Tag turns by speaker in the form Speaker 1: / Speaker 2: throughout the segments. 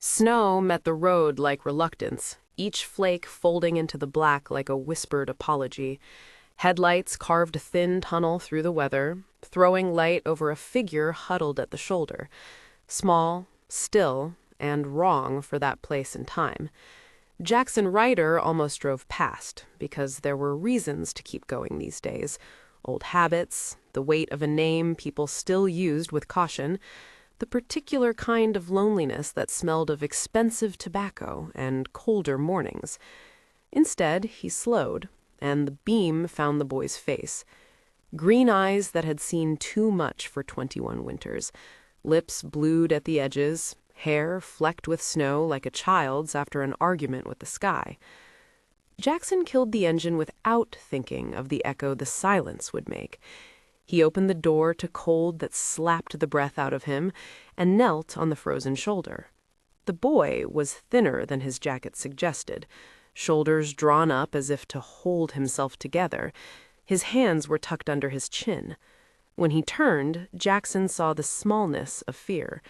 Speaker 1: Snow met the road like reluctance, each flake folding into the black like a whispered apology. Headlights carved a thin tunnel through the weather, throwing light over a figure huddled at the shoulder. Small, still, and wrong for that place and time. Jackson Ryder almost drove past, because there were reasons to keep going these days. Old habits, the weight of a name people still used with caution, the particular kind of loneliness that smelled of expensive tobacco and colder mornings. Instead, he slowed, and the beam found the boy's face. Green eyes that had seen too much for 21 winters, lips blued at the edges, hair flecked with snow like a child's after an argument with the sky. Jackson killed the engine without thinking of the echo the silence would make. He opened the door to cold that slapped the breath out of him and knelt on the frozen shoulder. The boy was thinner than his jacket suggested, shoulders drawn up as if to hold himself together. His hands were tucked under his chin. When he turned, Jackson saw the smallness of fear,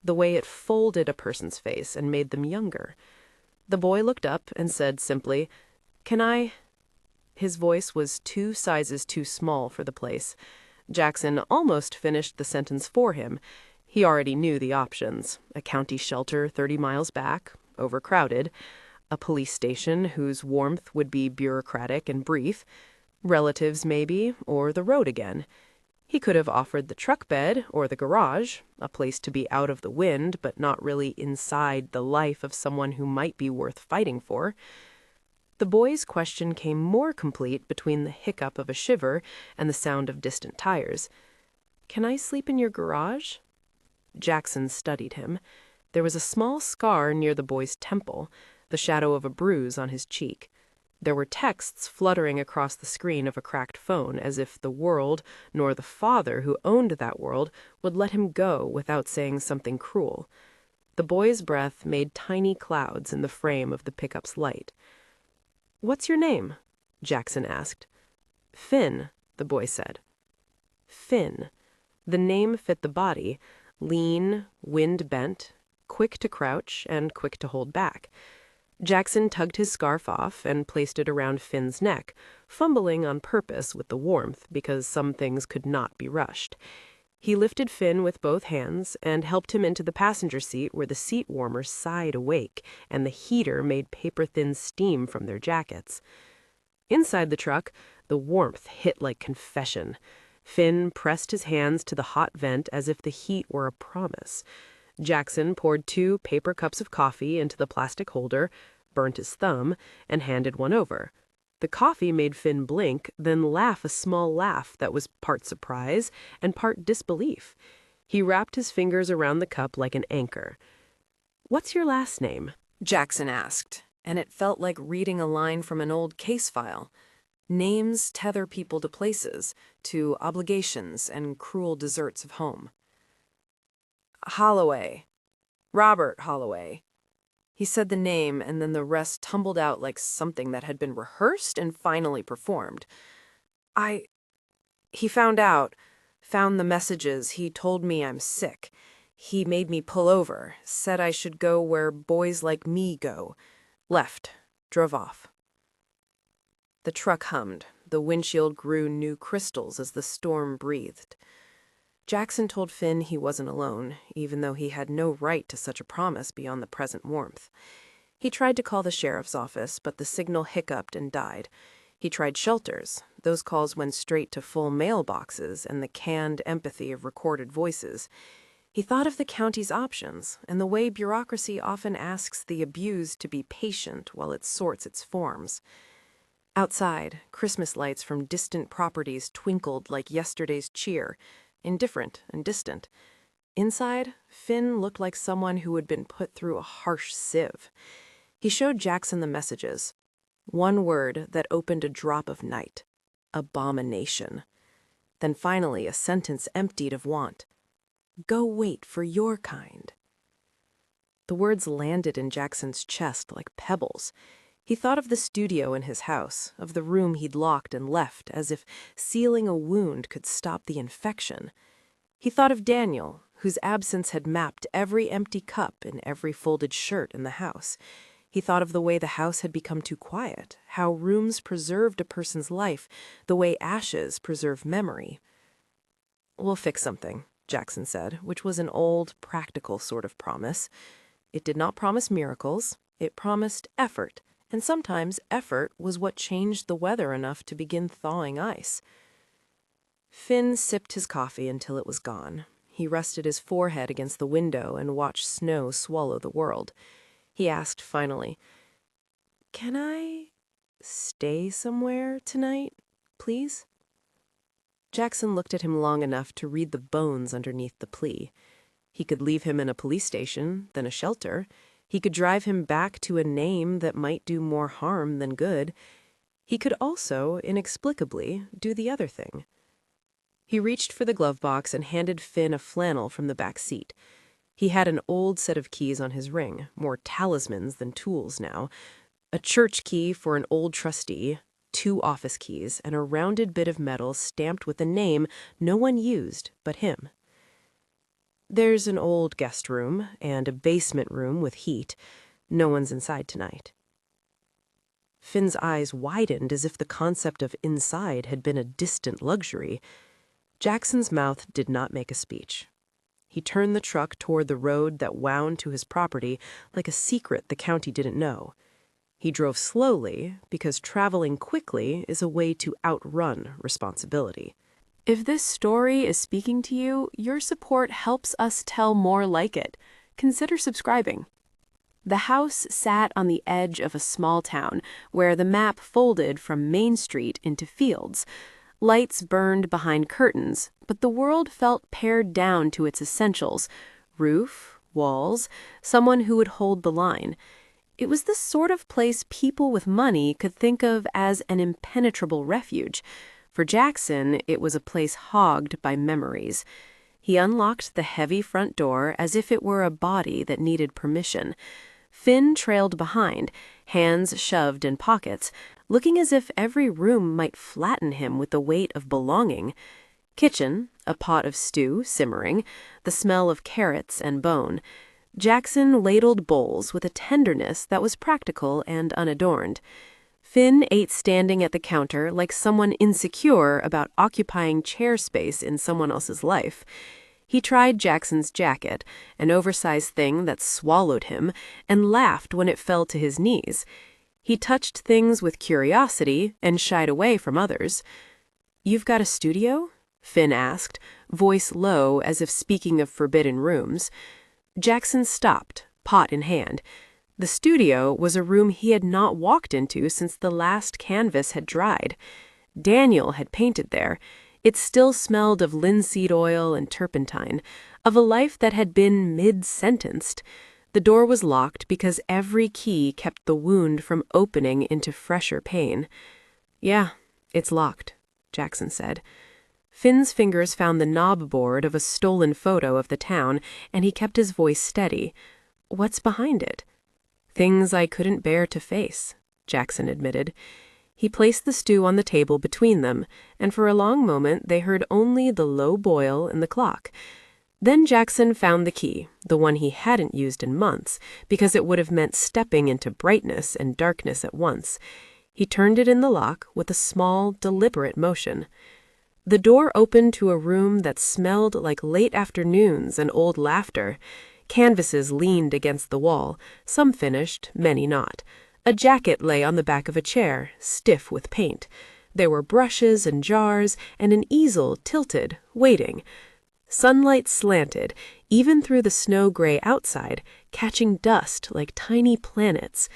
Speaker 1: the way it folded a person's face and made them younger. The boy looked up and said simply, "Can I?" His voice was 2 sizes too small for the place. Jackson almost finished the sentence for him. He already knew the options: a county shelter 30 miles back, overcrowded; a police station whose warmth would be bureaucratic and brief; relatives maybe, or the road again. He could have offered the truck bed or the garage, a place to be out of the wind but not really inside the life of someone who might be worth fighting for. The boy's question came more complete between the hiccup of a shiver and the sound of distant tires. "Can I sleep in your garage?" Jackson studied him. There was a small scar near the boy's temple, the shadow of a bruise on his cheek. There were texts fluttering across the screen of a cracked phone, as if the world, nor the father who owned that world, would let him go without saying something cruel. The boy's breath made tiny clouds in the frame of the pickup's light. "What's your name?" Jackson asked. "Finn," the boy said. Finn. The name fit the body, lean, wind-bent, quick to crouch and quick to hold back. Jackson tugged his scarf off and placed it around Finn's neck, fumbling on purpose with the warmth because some things could not be rushed. He lifted Finn with both hands and helped him into the passenger seat where the seat warmers sighed awake and the heater made paper-thin steam from their jackets. Inside the truck, the warmth hit like confession. Finn pressed his hands to the hot vent as if the heat were a promise. Jackson poured 2 paper cups of coffee into the plastic holder, burnt his thumb, and handed one over. The coffee made Finn blink, then laugh a small laugh that was part surprise and part disbelief. He wrapped his fingers around the cup like an anchor. "What's your last name?" Jackson asked, and it felt like reading a line from an old case file. Names tether people to places, to obligations and cruel deserts of home. "Holloway. Robert Holloway." He said the name, and then the rest tumbled out like something that had been rehearsed and finally performed. He found the messages. He told me I'm sick. He made me pull over, said I should go where boys like me go. Left, drove off." The truck hummed. The windshield grew new crystals as the storm breathed. Jackson told Finn he wasn't alone, even though he had no right to such a promise beyond the present warmth. He tried to call the sheriff's office, but the signal hiccuped and died. He tried shelters. Those calls went straight to full mailboxes and the canned empathy of recorded voices. He thought of the county's options and the way bureaucracy often asks the abused to be patient while it sorts its forms. Outside, Christmas lights from distant properties twinkled like yesterday's cheer, indifferent and distant. Inside, Finn looked like someone who had been put through a harsh sieve. He showed Jackson the messages. One word that opened a drop of night: abomination. Then finally a sentence emptied of want: "Go wait for your kind." The words landed in Jackson's chest like pebbles. He thought of the studio in his house, of the room he'd locked and left, as if sealing a wound could stop the infection. He thought of Daniel, whose absence had mapped every empty cup and every folded shirt in the house. He thought of the way the house had become too quiet, how rooms preserved a person's life, the way ashes preserve memory. "We'll fix something," Jackson said, which was an old, practical sort of promise. It did not promise miracles. It promised effort, and sometimes effort was what changed the weather enough to begin thawing ice. Finn sipped his coffee until it was gone. He rested his forehead against the window and watched snow swallow the world. He asked finally, "Can I stay somewhere tonight, please?" Jackson looked at him long enough to read the bones underneath the plea. He could leave him in a police station, then a shelter. He could drive him back to a name that might do more harm than good. He could also, inexplicably, do the other thing. He reached for the glove box and handed Finn a flannel from the back seat. He had an old set of keys on his ring, more talismans than tools now. A church key for an old trustee, 2 office keys, and a rounded bit of metal stamped with a name no one used but him. "There's an old guest room and a basement room with heat. No one's inside tonight." Finn's eyes widened as if the concept of inside had been a distant luxury. Jackson's mouth did not make a speech. He turned the truck toward the road that wound to his property like a secret the county didn't know. He drove slowly because traveling quickly is a way to outrun responsibility. If this story is speaking to you, your support helps us tell more like it. Consider subscribing. The house sat on the edge of a small town where the map folded from Main Street into fields. Lights burned behind curtains, but the world felt pared down to its essentials: roof, walls, someone who would hold the line. It was the sort of place people with money could think of as an impenetrable refuge. For Jackson, it was a place hogged by memories. He unlocked the heavy front door as if it were a body that needed permission. Finn trailed behind, hands shoved in pockets, looking as if every room might flatten him with the weight of belonging. Kitchen, a pot of stew simmering, the smell of carrots and bone. Jackson ladled bowls with a tenderness that was practical and unadorned. Finn ate standing at the counter like someone insecure about occupying chair space in someone else's life. He tried Jackson's jacket, an oversized thing that swallowed him, and laughed when it fell to his knees. He touched things with curiosity and shied away from others. "You've got a studio?" Finn asked, voice low as if speaking of forbidden rooms. Jackson stopped, pot in hand. The studio was a room he had not walked into since the last canvas had dried. Daniel had painted there. It still smelled of linseed oil and turpentine, of a life that had been mid-sentenced. The door was locked because every key kept the wound from opening into fresher pain. "Yeah, it's locked," Jackson said. Finn's fingers found the knob board of a stolen photo of the town, and he kept his voice steady. "What's behind it?" "Things I couldn't bear to face," Jackson admitted. He placed the stew on the table between them, and for a long moment they heard only the low boil in the clock. Then Jackson found the key, the one he hadn't used in months, because it would have meant stepping into brightness and darkness at once. He turned it in the lock with a small, deliberate motion. The door opened to a room that smelled like late afternoons and old laughter. Canvases leaned against the wall, some finished, many not. A jacket lay on the back of a chair, stiff with paint. There were brushes and jars, and an easel tilted, waiting. Sunlight slanted, even through the snow-gray outside, catching dust like tiny planets.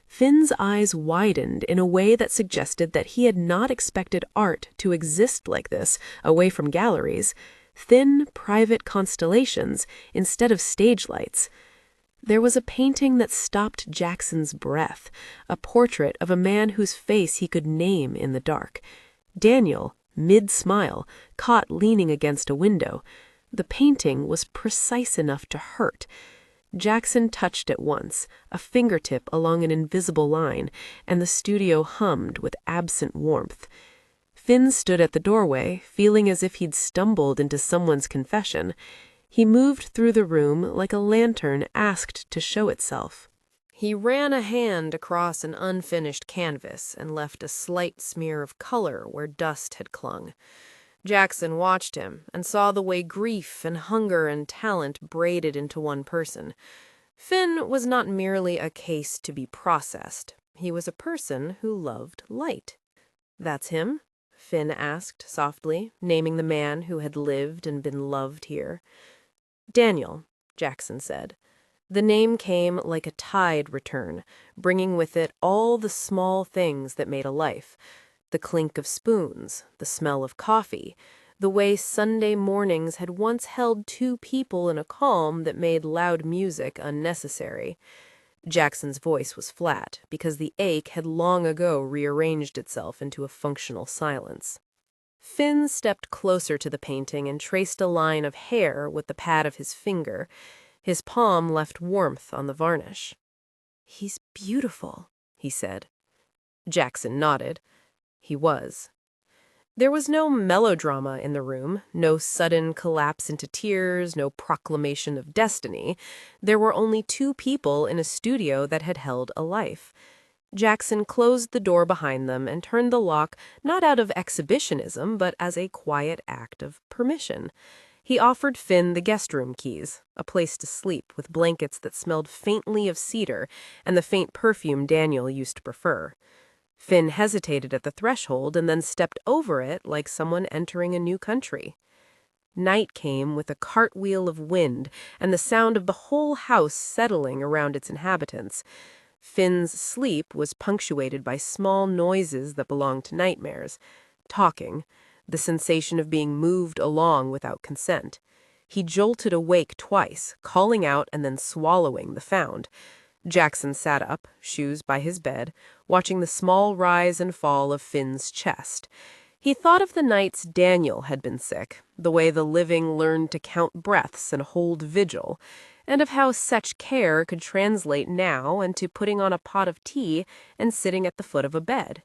Speaker 1: Finn's eyes widened in a way that suggested that he had not expected art to exist like this, away from galleries. Thin, private constellations instead of stage lights. There was a painting that stopped Jackson's breath, a portrait of a man whose face he could name in the dark. Daniel, mid-smile, caught leaning against a window. The painting was precise enough to hurt. Jackson touched it once, a fingertip along an invisible line, and the studio hummed with absent warmth. Finn stood at the doorway, feeling as if he'd stumbled into someone's confession. He moved through the room like a lantern asked to show itself. He ran a hand across an unfinished canvas and left a slight smear of color where dust had clung. Jackson watched him and saw the way grief and hunger and talent braided into one person. Finn was not merely a case to be processed. He was a person who loved light. "That's him?" Finn asked softly, naming the man who had lived and been loved here. "Daniel," Jackson said. The name came like a tide return, bringing with it all the small things that made a life. The clink of spoons, the smell of coffee, the way Sunday mornings had once held two people in a calm that made loud music unnecessary. Jackson's voice was flat, because the ache had long ago rearranged itself into a functional silence. Finn stepped closer to the painting and traced a line of hair with the pad of his finger. His palm left warmth on the varnish. "He's beautiful," he said. Jackson nodded. He was. There was no melodrama in the room, no sudden collapse into tears, no proclamation of destiny. There were only two people in a studio that had held a life. Jackson closed the door behind them and turned the lock not out of exhibitionism, but as a quiet act of permission. He offered Finn the guest room keys, a place to sleep with blankets that smelled faintly of cedar and the faint perfume Daniel used to prefer. Finn hesitated at the threshold and then stepped over it like someone entering a new country. Night came with a cartwheel of wind and the sound of the whole house settling around its inhabitants. Finn's sleep was punctuated by small noises that belonged to nightmares. Talking, the sensation of being moved along without consent. He jolted awake twice, calling out and then swallowing the found. Jackson sat up, shoes by his bed, watching the small rise and fall of Finn's chest. He thought of the nights Daniel had been sick, the way the living learned to count breaths and hold vigil, and of how such care could translate now into putting on a pot of tea and sitting at the foot of a bed.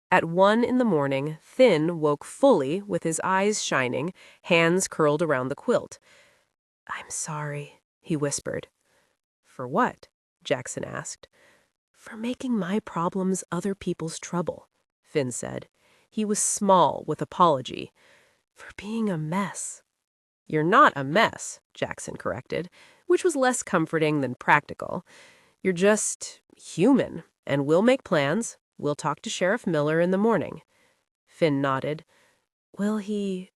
Speaker 1: At 1 in the morning, Finn woke fully with his eyes shining, hands curled around the quilt. "I'm sorry," he whispered. "For what?" Jackson asked. "For making my problems other people's trouble," Finn said. He was small with apology. "For being a mess." "You're not a mess," Jackson corrected, which was less comforting than practical. "You're just human, and we'll make plans. We'll talk to Sheriff Miller in the morning." Finn nodded. Will he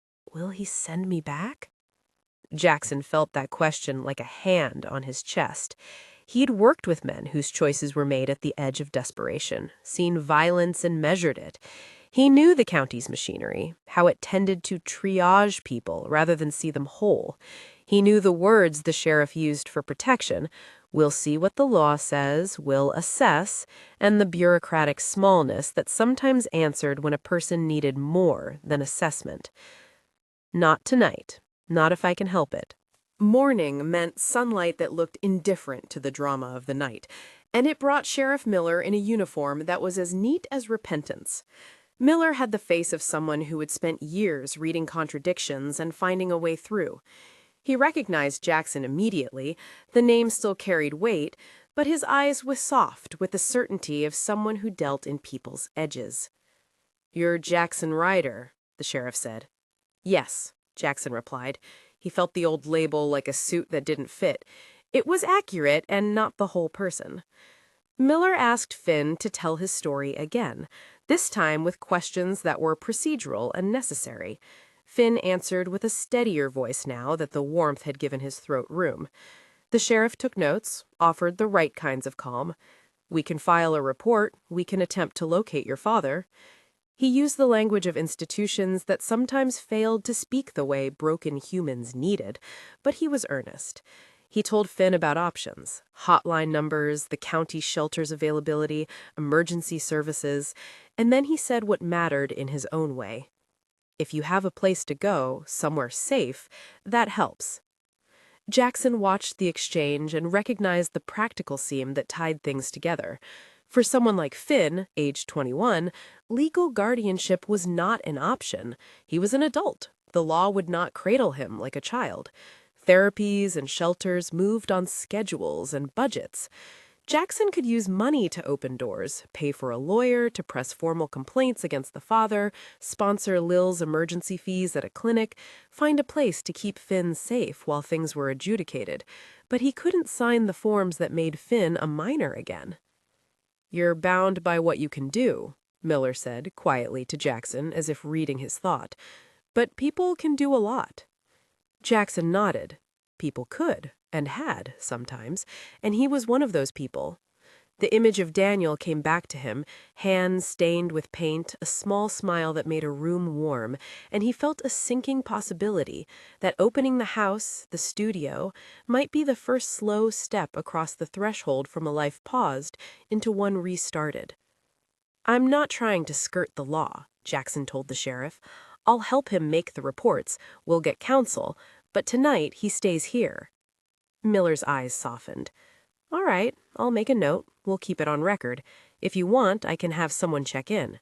Speaker 1: send me back?" Jackson felt that question like a hand on his chest. He'd worked with men whose choices were made at the edge of desperation, seen violence and measured it. He knew the county's machinery, how it tended to triage people rather than see them whole. He knew the words the sheriff used for protection: "We'll see what the law says, we'll assess," and the bureaucratic smallness that sometimes answered when a person needed more than assessment. "Not tonight. Not if I can help it." Morning meant sunlight that looked indifferent to the drama of the night, and it brought Sheriff Miller in a uniform that was as neat as repentance. Miller had the face of someone who had spent years reading contradictions and finding a way through. He recognized Jackson immediately. The name still carried weight, but his eyes were soft with the certainty of someone who dealt in people's edges. "You're Jackson Ryder," the sheriff said. "Yes," Jackson replied. He felt the old label like a suit that didn't fit. It was accurate and not the whole person. Miller asked Finn to tell his story again, this time with questions that were procedural and necessary. Finn answered with a steadier voice now that the warmth had given his throat room. The sheriff took notes, offered the right kinds of calm. "We can file a report. We can attempt to locate your father." He used the language of institutions that sometimes failed to speak the way broken humans needed, but he was earnest. He told Finn about options: hotline numbers, the county shelter's availability, emergency services, and then he said what mattered in his own way. "If you have a place to go, somewhere safe, that helps." Jackson watched the exchange and recognized the practical seam that tied things together. For someone like Finn, age 21, legal guardianship was not an option. He was an adult. The law would not cradle him like a child. Therapies and shelters moved on schedules and budgets. Jackson could use money to open doors, pay for a lawyer to press formal complaints against the father, sponsor Lil's emergency fees at a clinic, find a place to keep Finn safe while things were adjudicated. But he couldn't sign the forms that made Finn a minor again. "You're bound by what you can do," Miller said quietly to Jackson as if reading his thought. "But people can do a lot." Jackson nodded. People could, and had, sometimes, and he was one of those people. The image of Daniel came back to him, hands stained with paint, a small smile that made a room warm, and he felt a sinking possibility that opening the house, the studio, might be the first slow step across the threshold from a life paused into one restarted. "I'm not trying to skirt the law," Jackson told the sheriff. "I'll help him make the reports. We'll get counsel, but tonight he stays here." Miller's eyes softened. "All right, I'll make a note. We'll keep it on record. If you want, I can have someone check in."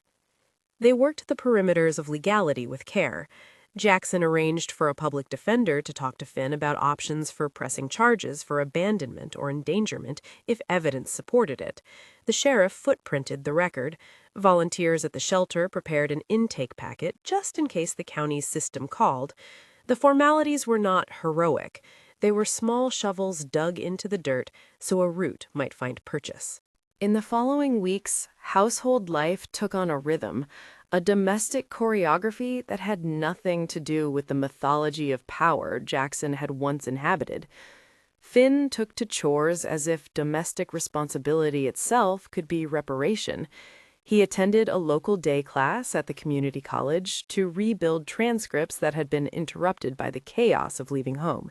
Speaker 1: They worked the perimeters of legality with care. Jackson arranged for a public defender to talk to Finn about options for pressing charges for abandonment or endangerment if evidence supported it. The sheriff footprinted the record. Volunteers at the shelter prepared an intake packet just in case the county's system called. The formalities were not heroic. They were small shovels dug into the dirt so a root might find purchase. In the following weeks, household life took on a rhythm, a domestic choreography that had nothing to do with the mythology of power Jackson had once inhabited. Finn took to chores as if domestic responsibility itself could be reparation. He attended a local day class at the community college to rebuild transcripts that had been interrupted by the chaos of leaving home.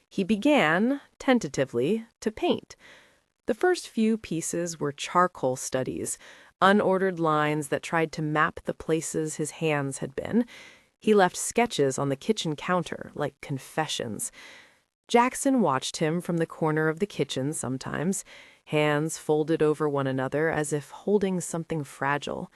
Speaker 1: He began, tentatively, to paint. The first few pieces were charcoal studies, unordered lines that tried to map the places his hands had been. He left sketches on the kitchen counter, like confessions. Jackson watched him from the corner of the kitchen sometimes, hands folded over one another as if holding something fragile.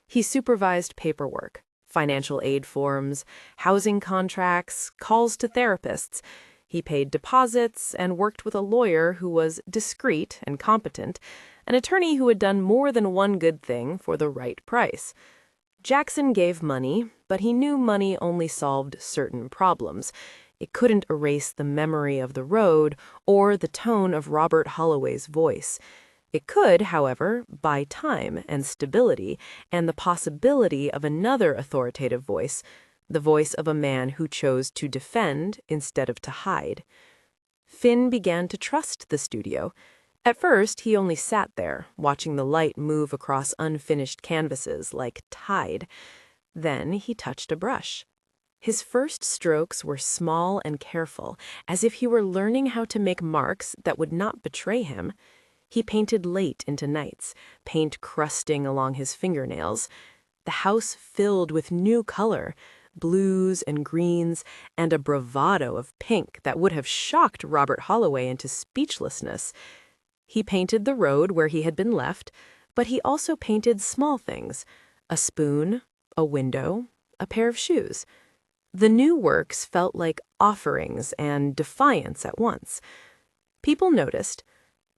Speaker 1: He supervised paperwork, financial aid forms, housing contracts, calls to therapists. He paid deposits and worked with a lawyer who was discreet and competent, an attorney who had done more than one good thing for the right price. Jackson gave money, but he knew money only solved certain problems. It couldn't erase the memory of the road or the tone of Robert Holloway's voice. It could, however, buy time and stability and the possibility of another authoritative voice, the voice of a man who chose to defend instead of to hide. Finn began to trust the studio. At first, he only sat there, watching the light move across unfinished canvases like tide. Then he touched a brush. His first strokes were small and careful, as if he were learning how to make marks that would not betray him. He painted late into nights, paint crusting along his fingernails. The house filled with new color, blues and greens, and a bravado of pink that would have shocked Robert Holloway into speechlessness. He painted the road where he had been left, but he also painted small things: a spoon, a window, a pair of shoes. The new works felt like offerings and defiance at once. People noticed.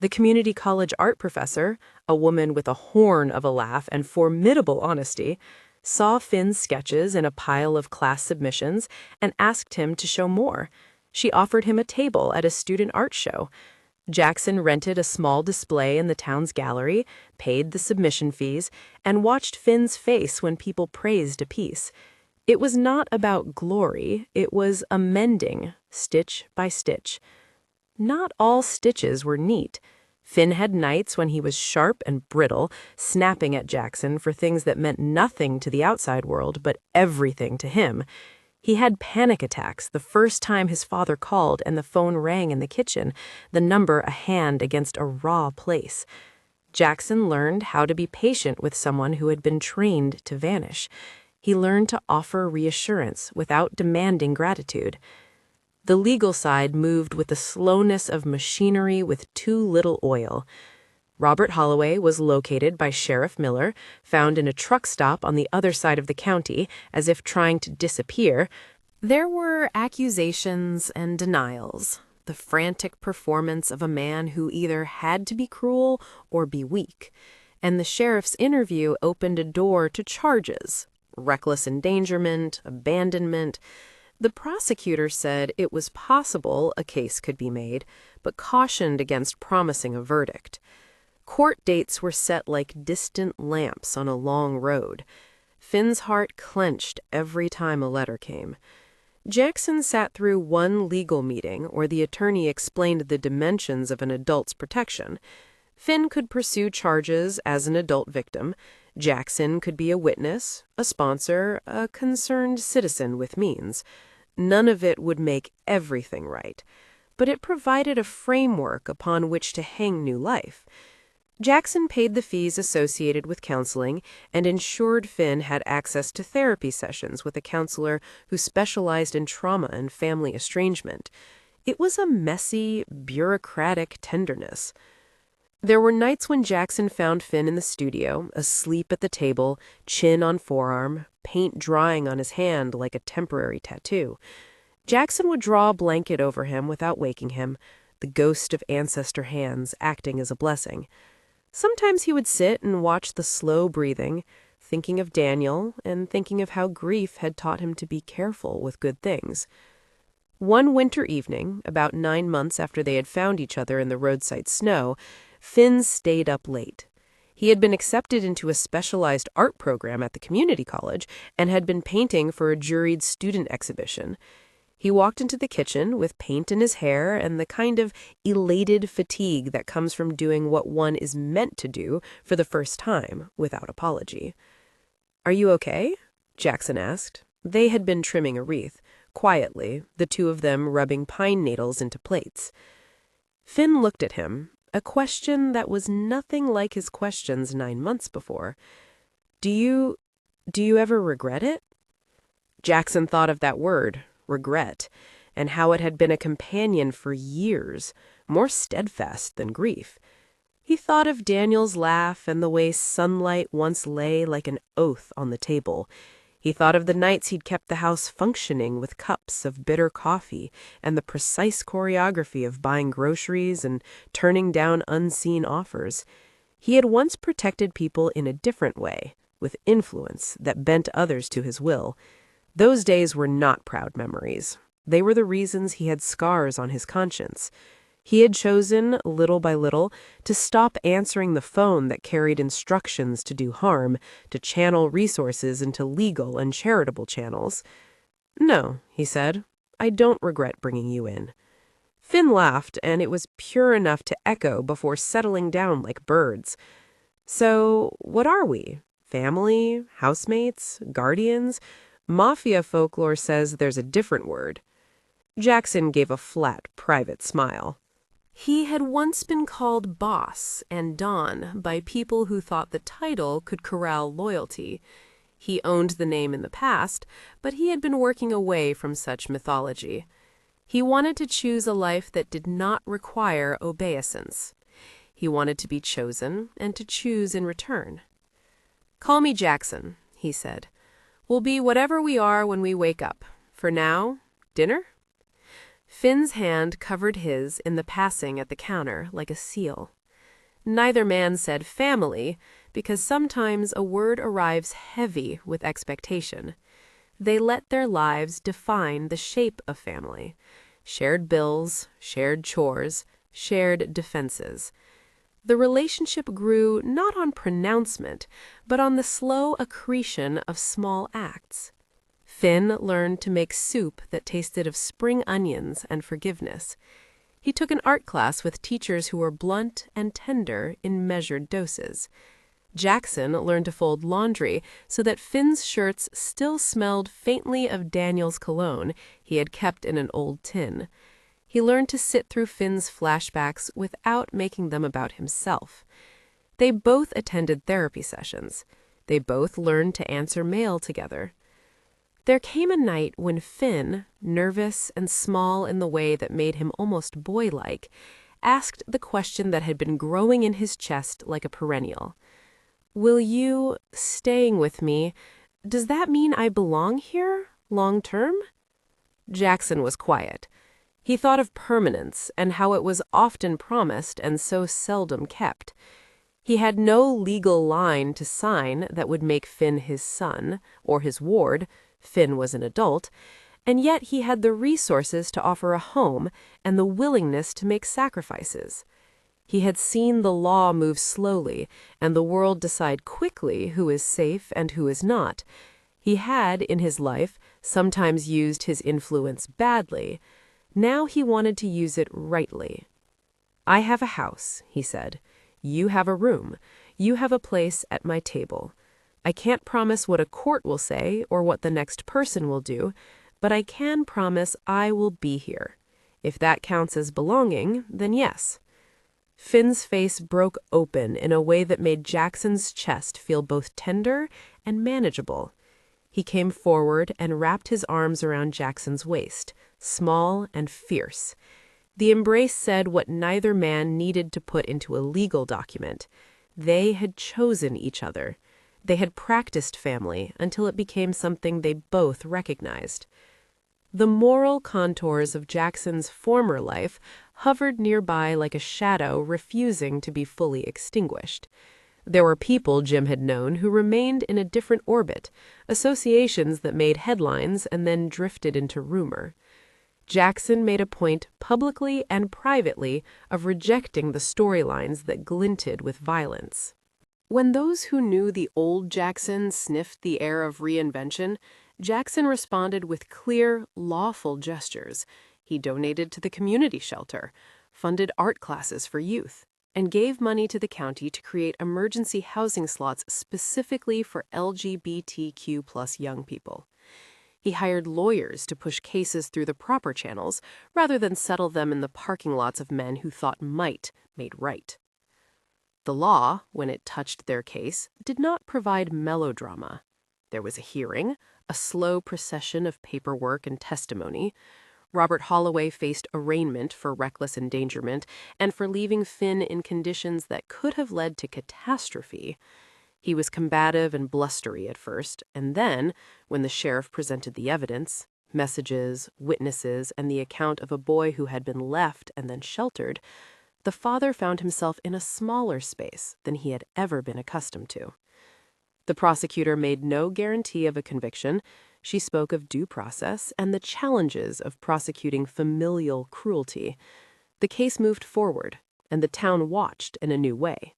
Speaker 1: The community college art professor, a woman with a horn of a laugh and formidable honesty, saw Finn's sketches in a pile of class submissions and asked him to show more. She offered him a table at a student art show. Jackson rented a small display in the town's gallery, paid the submission fees, and watched Finn's face when people praised a piece. It was not about glory, it was amending, stitch by stitch. Not all stitches were neat. Finn had nights when he was sharp and brittle, snapping at Jackson for things that meant nothing to the outside world, but everything to him. He had panic attacks the first time his father called and the phone rang in the kitchen, the number a hand against a raw place. Jackson learned how to be patient with someone who had been trained to vanish. He learned to offer reassurance without demanding gratitude. The legal side moved with the slowness of machinery with too little oil. Robert Holloway was located by Sheriff Miller, found in a truck stop on the other side of the county, as if trying to disappear. There were accusations and denials, the frantic performance of a man who either had to be cruel or be weak. And the sheriff's interview opened a door to charges: reckless endangerment, abandonment. The prosecutor said it was possible a case could be made, but cautioned against promising a verdict. Court dates were set like distant lamps on a long road. Finn's heart clenched every time a letter came. Jackson sat through one legal meeting where the attorney explained the dimensions of an adult's protection. Finn could pursue charges as an adult victim. Jackson could be a witness, a sponsor, a concerned citizen with means. None of it would make everything right, but it provided a framework upon which to hang new life. Jackson paid the fees associated with counseling and ensured Finn had access to therapy sessions with a counselor who specialized in trauma and family estrangement. It was a messy, bureaucratic tenderness. There were nights when Jackson found Finn in the studio, asleep at the table, chin on forearm, paint drying on his hand like a temporary tattoo. Jackson would draw a blanket over him without waking him, the ghost of ancestor hands acting as a blessing. Sometimes he would sit and watch the slow breathing, thinking of Daniel and thinking of how grief had taught him to be careful with good things. One winter evening, about 9 months after they had found each other in the roadside snow, Finn stayed up late. He had been accepted into a specialized art program at the community college and had been painting for a juried student exhibition. He walked into the kitchen with paint in his hair and the kind of elated fatigue that comes from doing what one is meant to do for the first time without apology. "Are you okay?" Jackson asked. They had been trimming a wreath, quietly, the two of them rubbing pine needles into plates. Finn looked at him, a question that was nothing like his questions 9 months before. Do you ever regret it?" Jackson thought of that word, regret, and how it had been a companion for years, more steadfast than grief. He thought of Daniel's laugh and the way sunlight once lay like an oath on the table. He thought of the nights he'd kept the house functioning with cups of bitter coffee and the precise choreography of buying groceries and turning down unseen offers. He had once protected people in a different way, with influence that bent others to his will. Those days were not proud memories. They were the reasons he had scars on his conscience. He had chosen, little by little, to stop answering the phone that carried instructions to do harm, to channel resources into legal and charitable channels. "No," he said, "I don't regret bringing you in." Finn laughed, and it was pure enough to echo before settling down like birds. "So, what are we? Family? Housemates? Guardians? Mafia folklore says there's a different word." Jackson gave a flat, private smile. He had once been called boss and don by people who thought the title could corral loyalty. He owned the name in the past, but he had been working away from such mythology. He wanted to choose a life that did not require obeisance. He wanted to be chosen and to choose in return. "Call me Jackson," he said. "We'll be whatever we are when we wake up. For now, dinner?" Finn's hand covered his in the passing at the counter like a seal. Neither man said family, because sometimes a word arrives heavy with expectation. They let their lives define the shape of family. Shared bills, shared chores, shared defenses. The relationship grew not on pronouncement, but on the slow accretion of small acts. Finn learned to make soup that tasted of spring onions and forgiveness. He took an art class with teachers who were blunt and tender in measured doses. Jackson learned to fold laundry so that Finn's shirts still smelled faintly of Daniel's cologne he had kept in an old tin. He learned to sit through Finn's flashbacks without making them about himself. They both attended therapy sessions. They both learned to answer mail together. There came a night when Finn, nervous and small in the way that made him almost boy-like, asked the question that had been growing in his chest like a perennial. Will you, staying with me, does that mean I belong here, long term? Jackson was quiet. He thought of permanence and how it was often promised and so seldom kept. He had no legal line to sign that would make Finn his son, or his ward. Finn was an adult, and yet he had the resources to offer a home and the willingness to make sacrifices. He had seen the law move slowly and the world decide quickly who is safe and who is not. He had, in his life, sometimes used his influence badly. Now he wanted to use it rightly. I have a house, he said. You have a room. You have a place at my table. I can't promise what a court will say or what the next person will do, but I can promise I will be here. If that counts as belonging, then yes. Finn's face broke open in a way that made Jackson's chest feel both tender and manageable. He came forward and wrapped his arms around Jackson's waist, small and fierce. The embrace said what neither man needed to put into a legal document. They had chosen each other. They had practiced family until it became something they both recognized. The moral contours of Jackson's former life hovered nearby like a shadow refusing to be fully extinguished. There were people Jim had known who remained in a different orbit, associations that made headlines and then drifted into rumor. Jackson made a point publicly and privately of rejecting the storylines that glinted with violence. When those who knew the old Jackson sniffed the air of reinvention, Jackson responded with clear, lawful gestures. He donated to the community shelter, funded art classes for youth, and gave money to the county to create emergency housing slots specifically for LGBTQ+ young people. He hired lawyers to push cases through the proper channels rather than settle them in the parking lots of men who thought might made right. The law, when it touched their case, did not provide melodrama. There was a hearing, a slow procession of paperwork and testimony. Robert Holloway faced arraignment for reckless endangerment and for leaving Finn in conditions that could have led to catastrophe. He was combative and blustery at first, and then, when the sheriff presented the evidence, messages, witnesses, and the account of a boy who had been left and then sheltered, the father found himself in a smaller space than he had ever been accustomed to. The prosecutor made no guarantee of a conviction. She spoke of due process and the challenges of prosecuting familial cruelty. The case moved forward, and the town watched in a new way.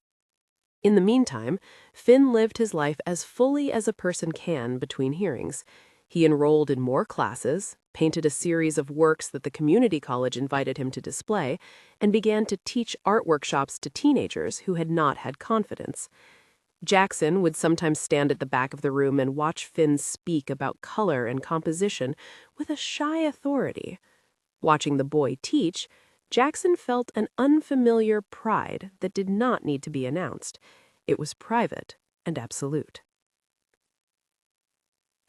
Speaker 1: In the meantime, Finn lived his life as fully as a person can between hearings. He enrolled in more classes, painted a series of works that the community college invited him to display, and began to teach art workshops to teenagers who had not had confidence. Jackson would sometimes stand at the back of the room and watch Finn speak about color and composition with a shy authority. Watching the boy teach, Jackson felt an unfamiliar pride that did not need to be announced. It was private and absolute.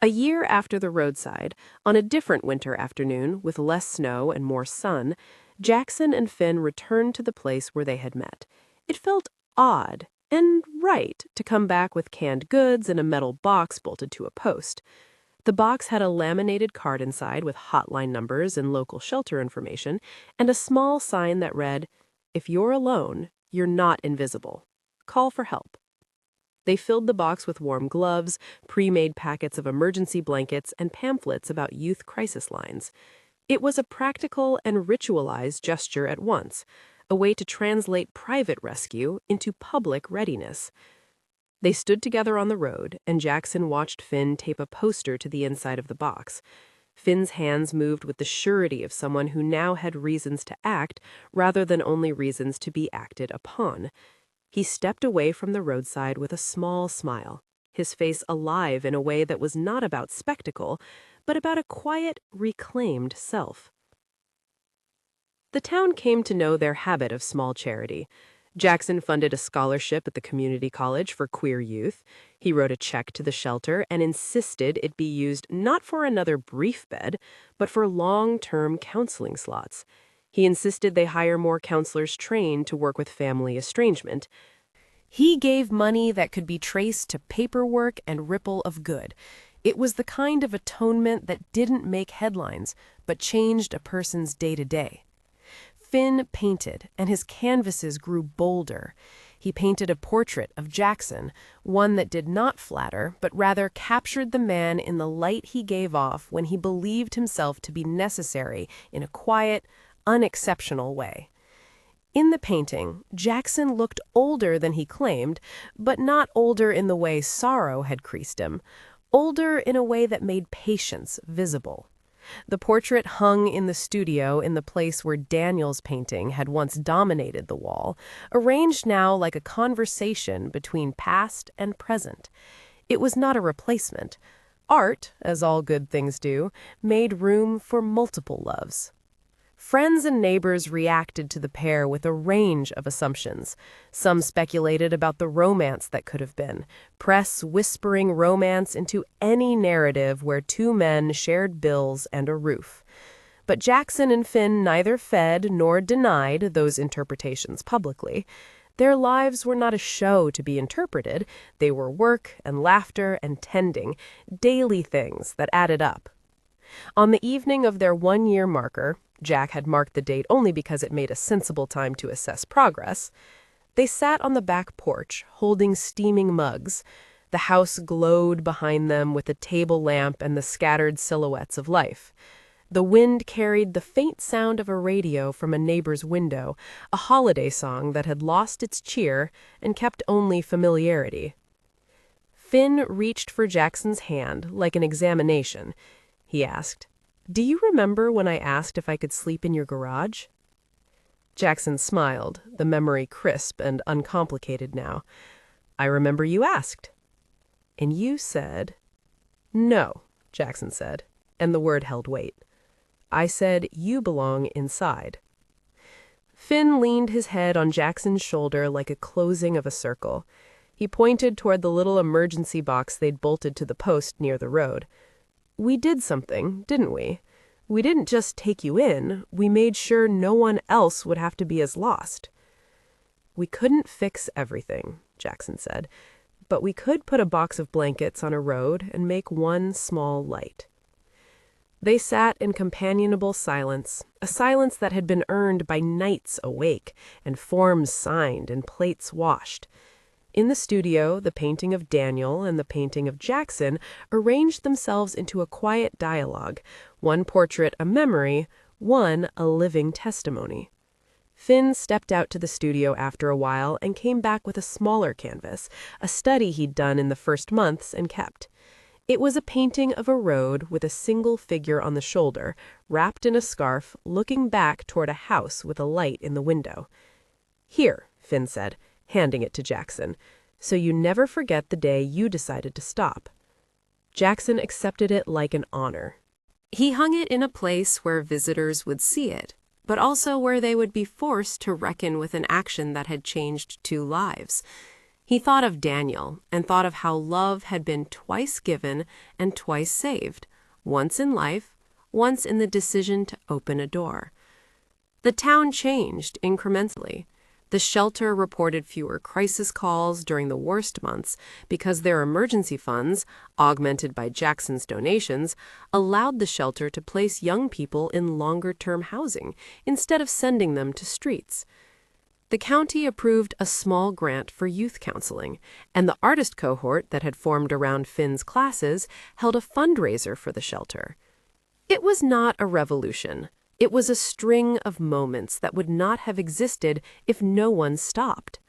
Speaker 1: A year after the roadside, on a different winter afternoon with less snow and more sun, Jackson and Finn returned to the place where they had met. It felt odd and right to come back with canned goods and a metal box bolted to a post. The box had a laminated card inside with hotline numbers and local shelter information, and a small sign that read, "If you're alone, you're not invisible. Call for help." They filled the box with warm gloves, pre-made packets of emergency blankets, and pamphlets about youth crisis lines. It was a practical and ritualized gesture at once, a way to translate private rescue into public readiness. They stood together on the road, and Jackson watched Finn tape a poster to the inside of the box. Finn's hands moved with the surety of someone who now had reasons to act rather than only reasons to be acted upon. He stepped away from the roadside with a small smile, his face alive in a way that was not about spectacle, but about a quiet, reclaimed self. The town came to know their habit of small charity. Jackson funded a scholarship at the community college for queer youth. He wrote a check to the shelter and insisted it be used not for another brief bed, but for long-term counseling slots. He insisted they hire more counselors trained to work with family estrangement. He gave money that could be traced to paperwork and ripple of good. It was the kind of atonement that didn't make headlines, but changed a person's day-to-day. Finn painted, and his canvases grew bolder. He painted a portrait of Jackson, one that did not flatter, but rather captured the man in the light he gave off when he believed himself to be necessary in a quiet, unexceptional way. In the painting, Jackson looked older than he claimed, but not older in the way sorrow had creased him, older in a way that made patience visible. The portrait hung in the studio in the place where Daniel's painting had once dominated the wall, arranged now like a conversation between past and present. It was not a replacement. Art, as all good things do, made room for multiple loves. Friends and neighbors reacted to the pair with a range of assumptions. Some speculated about the romance that could have been, press whispering romance into any narrative where two men shared bills and a roof. But Jackson and Finn neither fed nor denied those interpretations publicly. Their lives were not a show to be interpreted. They were work and laughter and tending, daily things that added up. On the evening of their one-year marker, Jack had marked the date only because it made a sensible time to assess progress, they sat on the back porch, holding steaming mugs. The house glowed behind them with a table lamp and the scattered silhouettes of life. The wind carried the faint sound of a radio from a neighbor's window, a holiday song that had lost its cheer and kept only familiarity. Finn reached for Jackson's hand like an examination. He asked, "Do you remember when I asked if I could sleep in your garage?" Jackson smiled, the memory crisp and uncomplicated now. "I remember you asked." "And you said—" "No," Jackson said, and the word held weight. "I said you belong inside." Finn leaned his head on Jackson's shoulder like a closing of a circle. He pointed toward the little emergency box they'd bolted to the post near the road. "We did something, didn't we? We didn't just take you in, we made sure no one else would have to be as lost." "We couldn't fix everything," Jackson said, "but we could put a box of blankets on a road and make one small light." They sat in companionable silence, a silence that had been earned by nights awake and forms signed and plates washed. In the studio, the painting of Daniel and the painting of Jackson arranged themselves into a quiet dialogue, one portrait a memory, one a living testimony. Finn stepped out to the studio after a while and came back with a smaller canvas, a study he'd done in the first months and kept. It was a painting of a road with a single figure on the shoulder, wrapped in a scarf, looking back toward a house with a light in the window. "Here," Finn said, handing it to Jackson, "so you never forget the day you decided to stop." Jackson accepted it like an honor. He hung it in a place where visitors would see it, but also where they would be forced to reckon with an action that had changed two lives. He thought of Daniel and thought of how love had been twice given and twice saved, once in life, once in the decision to open a door. The town changed incrementally. The shelter reported fewer crisis calls during the worst months because their emergency funds, augmented by Jackson's donations, allowed the shelter to place young people in longer-term housing instead of sending them to streets. The county approved a small grant for youth counseling, and the artist cohort that had formed around Finn's classes held a fundraiser for the shelter. It was not a revolution. It was a string of moments that would not have existed if no one stopped.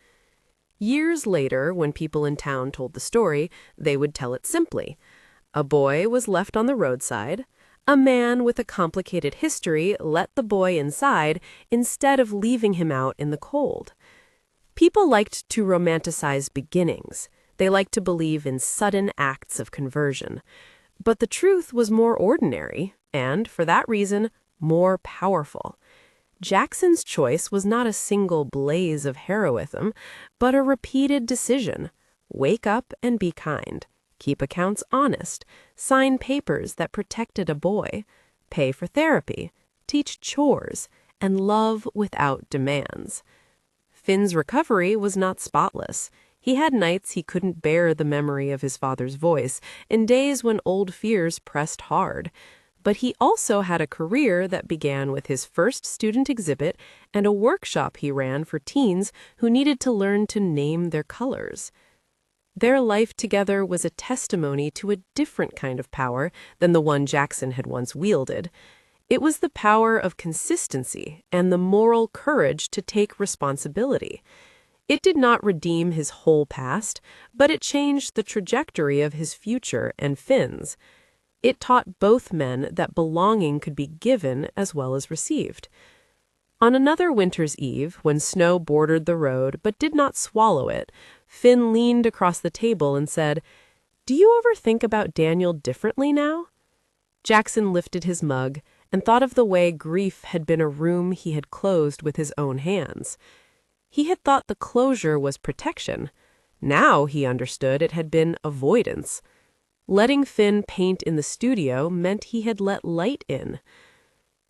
Speaker 1: Years later, when people in town told the story, they would tell it simply. A boy was left on the roadside. A man with a complicated history let the boy inside instead of leaving him out in the cold. People liked to romanticize beginnings. They liked to believe in sudden acts of conversion. But the truth was more ordinary, and, for that reason, more powerful. Jackson's choice was not a single blaze of heroism, but a repeated decision. Wake up and be kind. Keep accounts honest. Sign papers that protected a boy. Pay for therapy. Teach chores. and love without demands. Finn's recovery was not spotless. He had nights he couldn't bear the memory of his father's voice, and days when old fears pressed hard. But he also had a career that began with his first student exhibit and a workshop he ran for teens who needed to learn to name their colors. Their life together was a testimony to a different kind of power than the one Jackson had once wielded. It was the power of consistency and the moral courage to take responsibility. It did not redeem his whole past, but it changed the trajectory of his future and Finn's. It taught both men that belonging could be given as well as received. On another winter's eve, when snow bordered the road but did not swallow it, Finn leaned across the table and said, "Do you ever think about Daniel differently now?" Jackson lifted his mug and thought of the way grief had been a room he had closed with his own hands. He had thought the closure was protection. Now he understood it had been avoidance. Letting Finn paint in the studio meant he had let light in.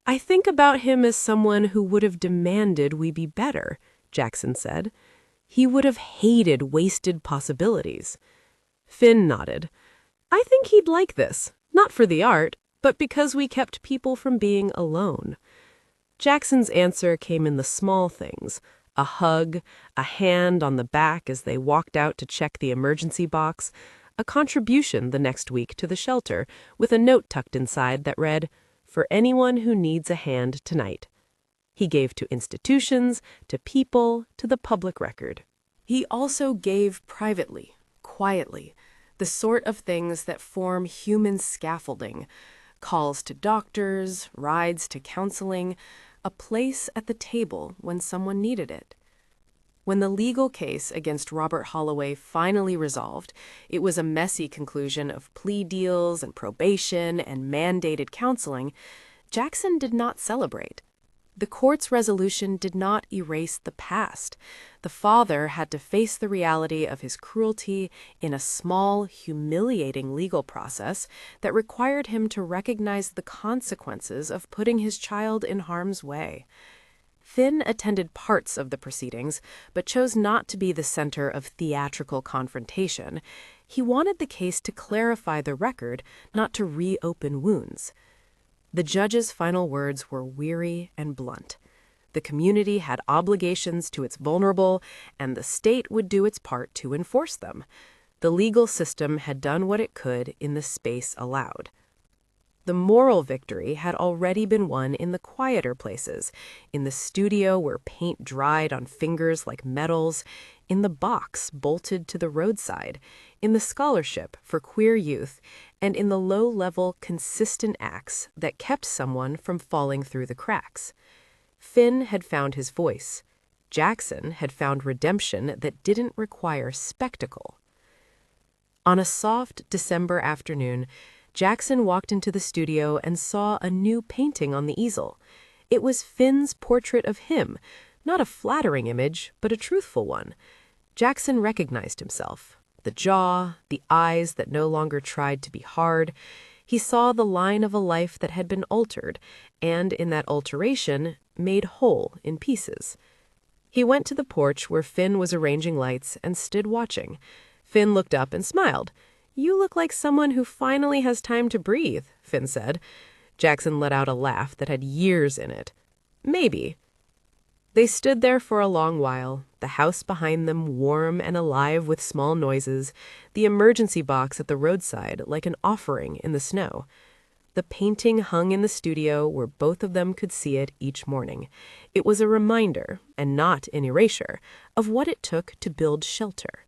Speaker 1: "I think about him as someone who would have demanded we be better," Jackson said. "He would have hated wasted possibilities." Finn nodded. "I think he'd like this, not for the art, but because we kept people from being alone." Jackson's answer came in the small things: a hug, a hand on the back as they walked out to check the emergency box, a contribution the next week to the shelter with a note tucked inside that read, "For anyone who needs a hand tonight." He gave to institutions, to people, to the public record. He also gave privately, quietly, the sort of things that form human scaffolding: calls to doctors, rides to counseling, a place at the table when someone needed it. When the legal case against Robert Holloway finally resolved, it was a messy conclusion of plea deals and probation and mandated counseling. Jackson did not celebrate. The court's resolution did not erase the past. The father had to face the reality of his cruelty in a small, humiliating legal process that required him to recognize the consequences of putting his child in harm's way. Finn attended parts of the proceedings, but chose not to be the center of theatrical confrontation. He wanted the case to clarify the record, not to reopen wounds. The judge's final words were weary and blunt. The community had obligations to its vulnerable, and the state would do its part to enforce them. The legal system had done what it could in the space allowed. The moral victory had already been won in the quieter places, in the studio where paint dried on fingers like metals, in the box bolted to the roadside, in the scholarship for queer youth, and in the low-level, consistent acts that kept someone from falling through the cracks. Finn had found his voice. Jackson had found redemption that didn't require spectacle. On a soft December afternoon, Jackson walked into the studio and saw a new painting on the easel. It was Finn's portrait of him, not a flattering image, but a truthful one. Jackson recognized himself. The jaw, the eyes that no longer tried to be hard. He saw the line of a life that had been altered, and in that alteration, made whole in pieces. He went to the porch where Finn was arranging lights and stood watching. Finn looked up and smiled. "You look like someone who finally has time to breathe," Finn said. Jackson let out a laugh that had years in it. "Maybe." They stood there for a long while, the house behind them warm and alive with small noises, the emergency box at the roadside like an offering in the snow. The painting hung in the studio where both of them could see it each morning. It was a reminder, and not an erasure, of what it took to build shelter.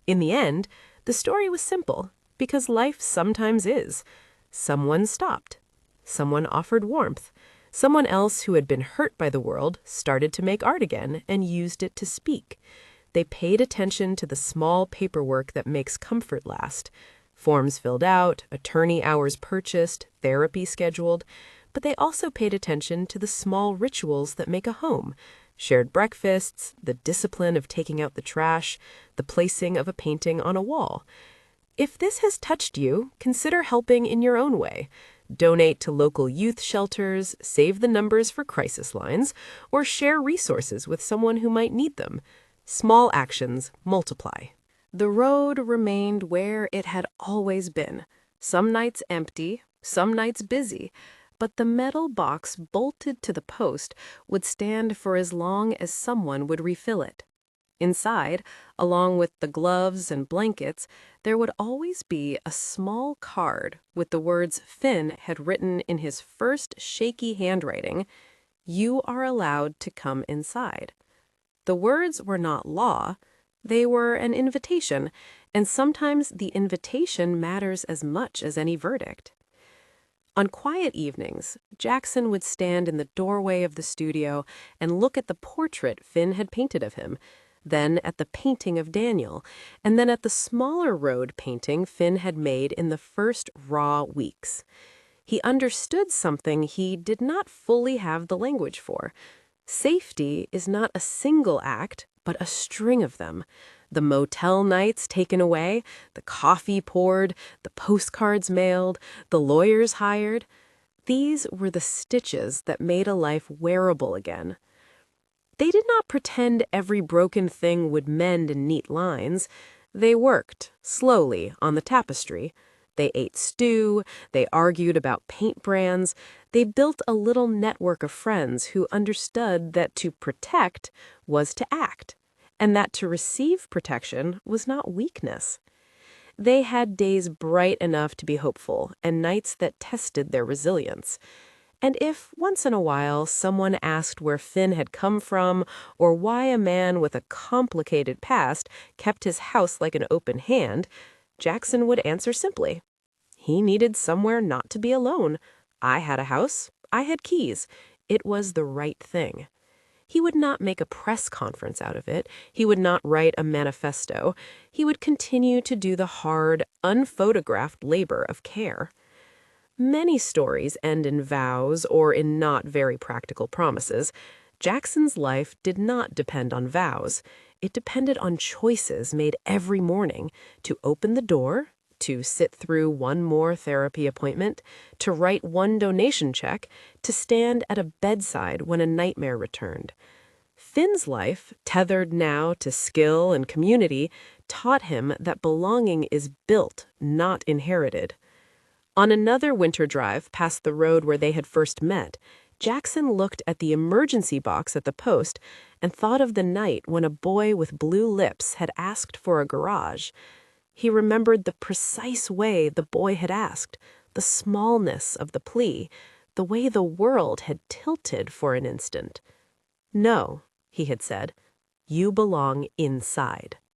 Speaker 1: In the end, the story was simple, because life sometimes is. Someone stopped. Someone offered warmth. Someone else who had been hurt by the world started to make art again and used it to speak. They paid attention to the small paperwork that makes comfort last. Forms filled out, attorney hours purchased, therapy scheduled, but they also paid attention to the small rituals that make a home. Shared breakfasts, the discipline of taking out the trash, the placing of a painting on a wall. If this has touched you, consider helping in your own way. donate to local youth shelters, save the numbers for crisis lines, or share resources with someone who might need them. Small actions multiply. The road remained where it had always been, some nights empty, some nights busy, but the metal box bolted to the post would stand for as long as someone would refill it. Inside, along with the gloves and blankets, there would always be a small card with the words Finn had written in his first shaky handwriting, "You are allowed to come inside." The words were not law, they were an invitation, and sometimes the invitation matters as much as any verdict. On quiet evenings, Jackson would stand in the doorway of the studio and look at the portrait Finn had painted of him, then at the painting of Daniel, and then at the smaller road painting Finn had made in the first raw weeks. He understood something he did not fully have the language for. Safety is not a single act, but a string of them. The motel nights taken away, the coffee poured, the postcards mailed, the lawyers hired. These were the stitches that made a life wearable again. They did not pretend every broken thing would mend in neat lines. They worked, slowly, on the tapestry. They ate stew, they argued about paint brands, they built a little network of friends who understood that to protect was to act, and that to receive protection was not weakness. They had days bright enough to be hopeful and nights that tested their resilience. And if, once in a while, someone asked where Finn had come from or why a man with a complicated past kept his house like an open hand, Jackson would answer simply. He needed somewhere not to be alone. I had a house. I had keys. It was the right thing. He would not make a press conference out of it. He would not write a manifesto. He would continue to do the hard, unphotographed labor of care. Many stories end in vows or in not very practical promises. Jackson's life did not depend on vows. It depended on choices made every morning to open the door, to sit through one more therapy appointment, to write one donation check, to stand at a bedside when a nightmare returned. Finn's life, tethered now to skill and community, taught him that belonging is built, not inherited. On another winter drive past the road where they had first met, Jackson looked at the emergency box at the post and thought of the night when a boy with blue lips had asked for a garage. He remembered the precise way the boy had asked, the smallness of the plea, the way the world had tilted for an instant. "No," he had said, "you belong inside."